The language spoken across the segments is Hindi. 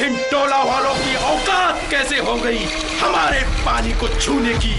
खिंटोला वालों की औकात कैसे हो गई हमारे पानी को छूने की?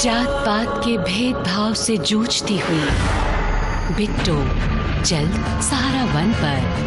जात पात के भेदभाव से जूझती हुई बिट्टो जल्द सहारा वन पर।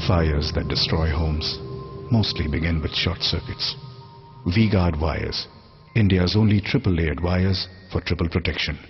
Fires that destroy homes mostly begin with short circuits. V-Guard wires, India's only triple-layered wires for triple protection.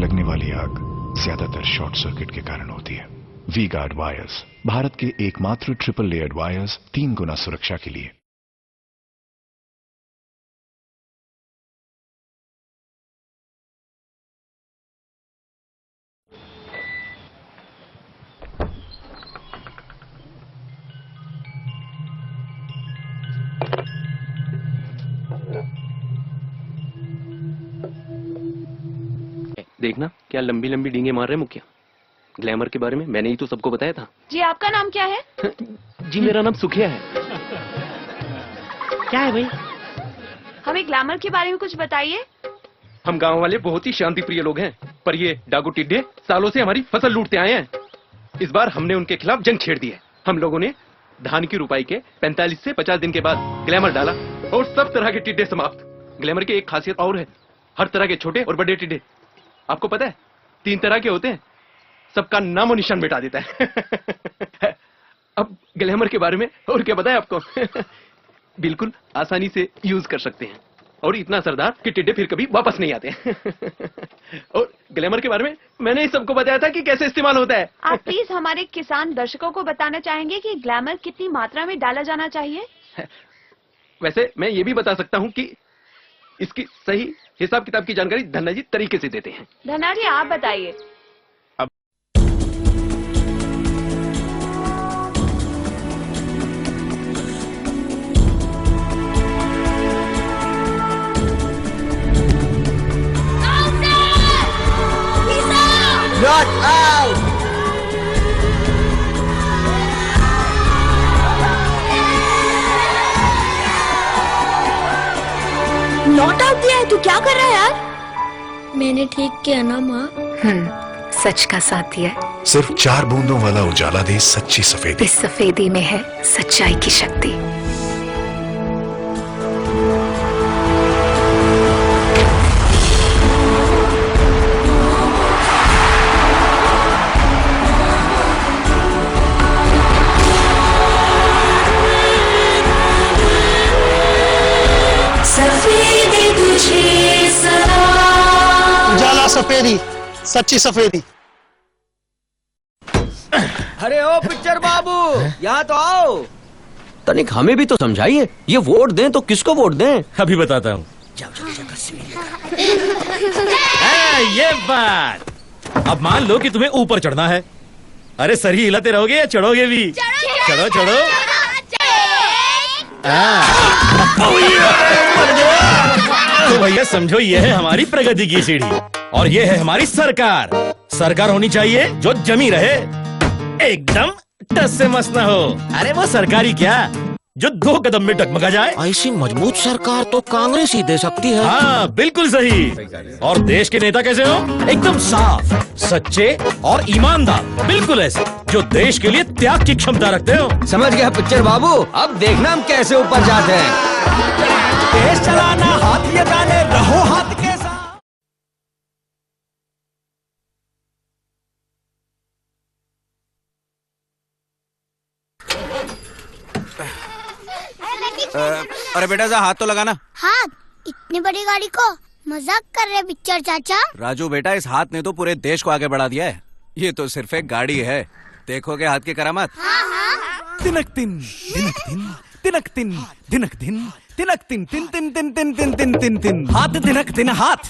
लगने वाली आग ज्यादातर शॉर्ट सर्किट के कारण होती है। वी-गार्ड वायर्स, भारत के एकमात्र ट्रिपल लेयर्ड वायर्स 3 गुना सुरक्षा के लिए। देखना क्या लंबी लंबी डींगे मार रहे मुखिया। ग्लैमर के बारे में मैंने ही तो सबको बताया था। जी आपका नाम क्या है? जी मेरा नाम सुखिया है। क्या है भाई? हमें ग्लैमर के बारे में कुछ बताइए। हम गांव वाले बहुत ही शांति प्रिय लोग हैं, पर ये डाकू टिड्डे सालों से हमारी फसल लूटते आए हैं। इस बार हमने उनके खिलाफ जंग छेड़ दी है। हम लोगों ने धान की रुपाई के 45 से 50 दिन के बाद ग्लैमर डाला और सब तरह के टिड्डे समाप्त। ग्लैमर की एक खासियत और है, हर तरह के छोटे और बड़े टिड्डे। आपको पता है 3 तरह के होते हैं, सबका नामो निशान मिटा देता है। अब ग्लैमर के बारे में और क्या बताएं आपको? बिल्कुल आसानी से यूज कर सकते हैं और इतना असरदार कि टिड्डे फिर कभी वापस नहीं आते। और ग्लैमर के बारे में मैंने ही सबको बताया था कि कैसे इस्तेमाल होता है। आप प्लीज हमारे किसान दर्शकों को बताना चाहेंगे कि ग्लैमर कितनी मात्रा में डाला जाना चाहिए? वैसे मैं ये भी बता सकता हूँ कि इसकी सही हिसाब किताब की जानकारी धन्ना जी तरीके से देते हैं। धन्ना जी आप बताइए। Not out! नॉट आउट दिया है, तू क्या कर रहा है यार? मैंने ठीक किया ना माँ? सच का साथ दिया है। सिर्फ 4 बूंदों वाला उजाला दे सच्ची सफेदी। इस सफेदी में है सच्चाई की शक्ति। उजाला सफेदी, सच्ची सफेदी। अरे ओ पिक्चर बाबू, यहाँ तो आओ। तनिक हमें भी तो समझाइए, ये वोट दें तो किसको वोट दें? अभी बताता हूँ। ये बात। अब मान लो कि तुम्हें ऊपर चढ़ना है, अरे सर ही हिलाते रहोगे या चढ़ोगे भी? चढ़ो चढ़ो। तो भैया समझो, ये है हमारी प्रगति की सीढ़ी और ये है हमारी सरकार। सरकार होनी चाहिए जो जमी रहे, एकदम टस से मस न हो। अरे वो सरकारी क्या, जो 2 कदम में टकमगा जाए। ऐसी मजबूत सरकार तो कांग्रेस ही दे सकती है। हाँ बिल्कुल सही। और देश के नेता कैसे हो? एकदम साफ, सच्चे और ईमानदार, बिल्कुल ऐसे जो देश के लिए त्याग की क्षमता रखते हो। समझ गया पिक्चर बाबू, अब देखना हम कैसे ऊपर जाते हैं। देश चलाना हाथ ये गाने, रहो हाथ के साथ। अरे बेटा जा हाथ तो लगाना। हाथ? इतनी बड़ी गाड़ी को मजाक कर रहे पिक्चर चाचा? राजू बेटा, इस हाथ ने तो पूरे देश को आगे बढ़ा दिया है। ये तो सिर्फ एक गाड़ी है, देखोगे हाथ की करामात। तिनक तिन दिनक दिन, तिनक तिन दिनक दिन, तिनक तिन तिन तिन तिन तिन तिन तिन तिन तिन। हाथ तिनक तिन हाथ,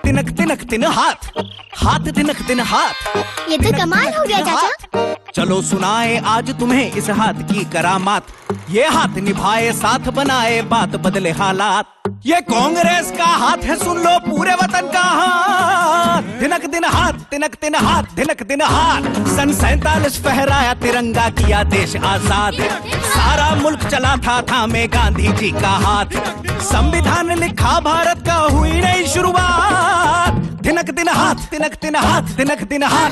तिनक तिनक तिन हाथ, हाथ तिनक तिन हाथ। ये तो कमाल हो गया चाचा। चलो सुनाए आज तुम्हें इस हाथ की करामात। ये हाथ निभाए साथ बनाए बात बदले हालात। ये कांग्रेस का हाथ है, सुन लो पूरे वतन का हाथ। दिनक दिन हाथ, तिनक दिन हाथ, दिनक दिन हाथ। सन 47 फहराया तिरंगा, किया देश आजाद। सारा मुल्क चला था थामे गांधी जी का हाथ। संविधान लिखा भारत का, हुई नई शुरुआत। दिनक दिन हाथ, तिनक दिन हाथ, दिनक दिन हाथ,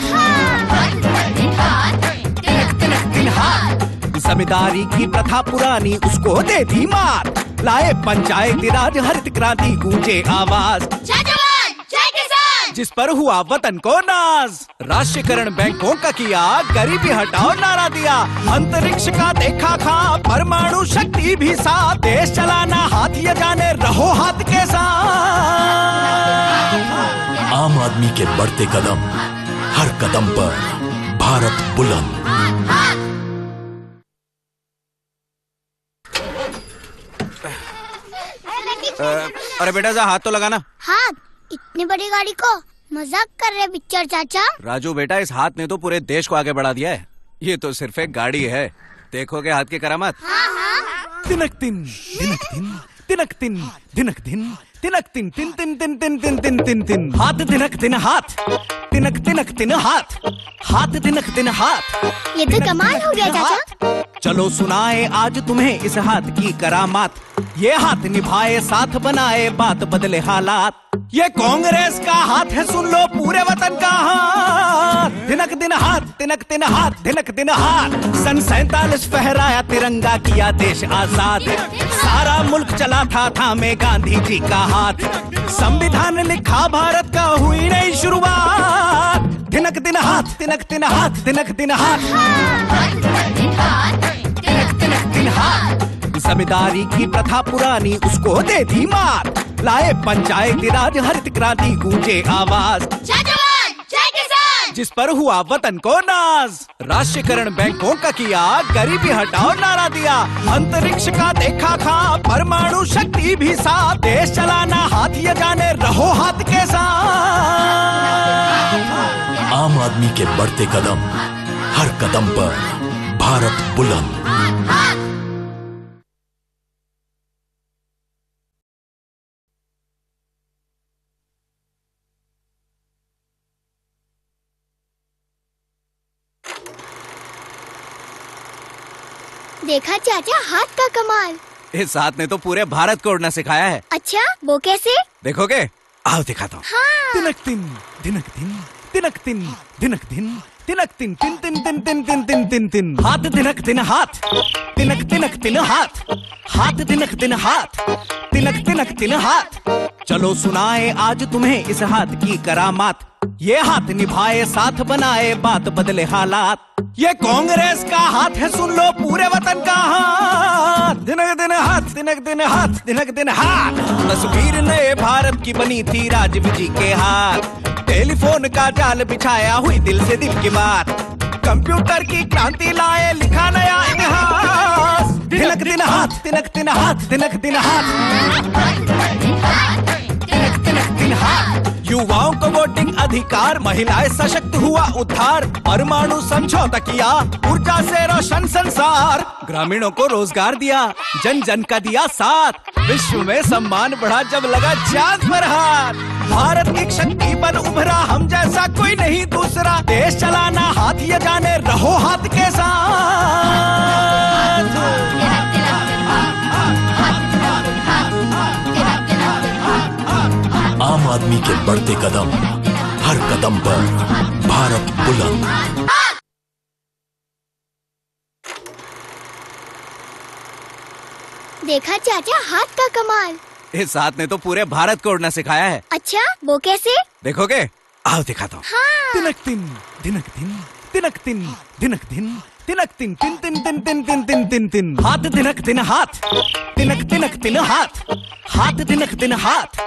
तिनक दिन हाथ। जमींदारी की प्रथा पुरानी, उसको दे दी मात। लाए पंचायती राज, हरित क्रांति, गूंजे आवाज। जय जवान, जय किसान। जिस पर हुआ वतन को नाज। राष्ट्रीयकरण बैंकों का किया, गरीबी हटाओ नारा दिया। अंतरिक्ष का देखा खा, परमाणु शक्ति भी साथ। देश चलाना हाथ ये जाने, रहो हाथ के साथ। आम आदमी के बढ़ते कदम, हर कदम पर भारत बुलंद। अरे बेटा जा हाथ तो लगाना। हाथ? इतनी बड़ी गाड़ी को मजाक कर रहे पिक्चर चाचा? राजू बेटा, इस हाथ ने तो पूरे देश को आगे बढ़ा दिया है। ये तो सिर्फ एक गाड़ी है, देखोगे हाथ की करामात। तिनक तिन दिनक दिन, तिनक तिन दिनक दिन, तिनक तिन तिन तिन तिन तिन तिन तिन तिन तिन। हाथ तिनक दिन हाथ, तिनक तिनक दिन हाथ, हाथ तिनक दिन हाथ। ये तो कमाल हो गया चाचा। चलो सुनाए आज तुम्हें इस हाथ की करामात। ये हाथ निभाए साथ बनाए बात बदले हालात। ये कांग्रेस का हाथ है, सुन लो पूरे वतन का हाथ। दिनक दिन हाथ, तिनक दिन हाथ, दिनक दिन हाथ। सन 47 फहराया तिरंगा, किया देश आजाद। सारा मुल्क चला था थामे गांधी जी का हाथ। संविधान लिखा भारत का, हुई नई शुरुआत। दिनक दिन हाथ, तिनक दिन हाथ, दिनक दिन हाथ, तिनक दिन हाथ। जमींदारी की प्रथा पुरानी, उसको दे दी मात। लाए पंचायती राज, हरित क्रांति, गूंजे आवाज। जय जवान, जय किसान। जिस पर हुआ वतन को नाज। राष्ट्रीयकरण बैंकों का किया, गरीबी हटाओ नारा दिया। अंतरिक्ष का देखा खा, परमाणु शक्ति भी साथ। देश चलाना हाथ ये जाने, रहो हाथ के साथ। आम आदमी के बढ़ते कदम, हर कदम पर भारत बुलंद। देखा चाचा हाथ का कमाल। इस हाथ ने तो पूरे भारत को उड़ना सिखाया है। अच्छा, वो कैसे? देखोगे? आओ दिखाता हूँ। हाँ। तिनक तिन दिनक दिन, तिनक तिन दिनक दिन, तिनक तिन तिन तिन तिन तिन तिन तिन तिन तिन। हाथ तिनक दिन हाथ, तिनक तिनक दिन हाथ, हाथ तिनक दिन हाथ, तिनक तिनक दिन हाथ। चलो सुनाए आज तुम्हें इस हाथ की करामात। ये हाथ निभाए साथ बनाए बात बदले हालात। ये कांग्रेस का हाथ है, सुन लो पूरे वतन का हाथ। दिनक दिन हाथ, तिनक दिन हाथ, दिनक दिन हाथ। तस्वीर नए भारत की बनी थी राजीव जी के हाथ। टेलीफोन का जाल बिछाया, हुई दिल से दिल की बात। कंप्यूटर की क्रांति लाए, लिखा नया इतिहास। दिनक दिन हाथ, तिनक दिन हाथ, दिनक दिन हाथ, तिनक दिन हाथ। युवाओं को वोटिंग अधिकार, महिलाएं सशक्त हुआ उद्धार, परमाणु समझौता किया, ऊर्जा से रोशन संसार, ग्रामीणों को रोजगार दिया, जन जन का दिया साथ, विश्व में सम्मान बढ़ा जब लगा चांद पर हाथ। भारत की शक्ति बन उभरा, हम जैसा कोई नहीं दूसरा, देश चलाना हाथ ये जाने, रहो हाथ के साथ। आम आदमी के बढ़ते कदम, हर कदम पर भारत बुलंद। देखा चाचा, हाथ का कमाल। इस हाथ ने तो पूरे भारत को उड़ना सिखाया है। अच्छा, वो कैसे? देखोगे? आओ दिखाता हूँ। हाँ। तिनक तिन तिनक तिन तिनक तिन तिनक तिन तिनक तिन तिन तिन तिन तिन तिन तिन तिन तिन हाथ तिनक तिन हाथ तिनक तिनक तिन हाथ हाथ तिनक तिन हाथ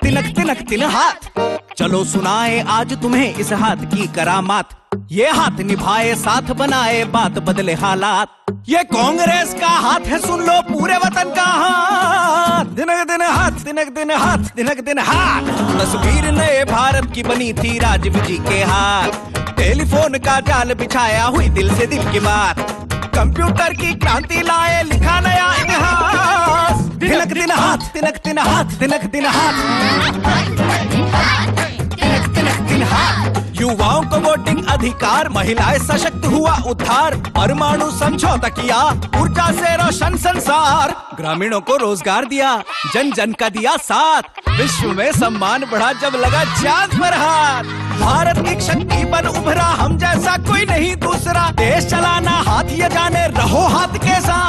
तिनक तिनक तिन हाथ। चलो सुनाए आज तुम्हें इस हाथ की करामात, ये हाथ निभाए साथ बनाए बात बदले हालात, ये कांग्रेस का हाथ है सुन लो पूरे वतन का हाथ। दिनक दिन हाथ दिनक दिन हाथ दिनक दिन हाथ। तस्वीर नए भारत की बनी थी राजीव जी के हाथ, टेलीफोन का जाल बिछाया हुई दिल से दिल की बात, कंप्यूटर की क्रांति लाए लिखा नया इतिहास। दिनक दिन हाथ दिनक दिन हाथ दिनक दिन हाथ दिनक दिनक दिन हाथ। युवाओं को वोटिंग अधिकार, महिलाएं सशक्त हुआ उद्धार, परमाणु समझौता किया, ऊर्जा से रोशन संसार, ग्रामीणों को रोजगार दिया, जन जन का दिया साथ, विश्व में सम्मान बढ़ा जब लगा चांद पर हाथ। भारत की शक्ति बन उभरा, हम जैसा कोई नहीं दूसरा, देश चलाना हाथ ये जाने, रहो हाथ के साथ।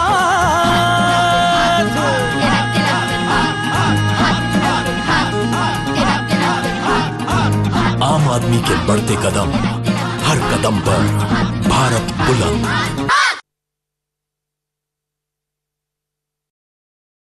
आम आदमी के बढ़ते कदम, हर कदम पर भारत बुलंद।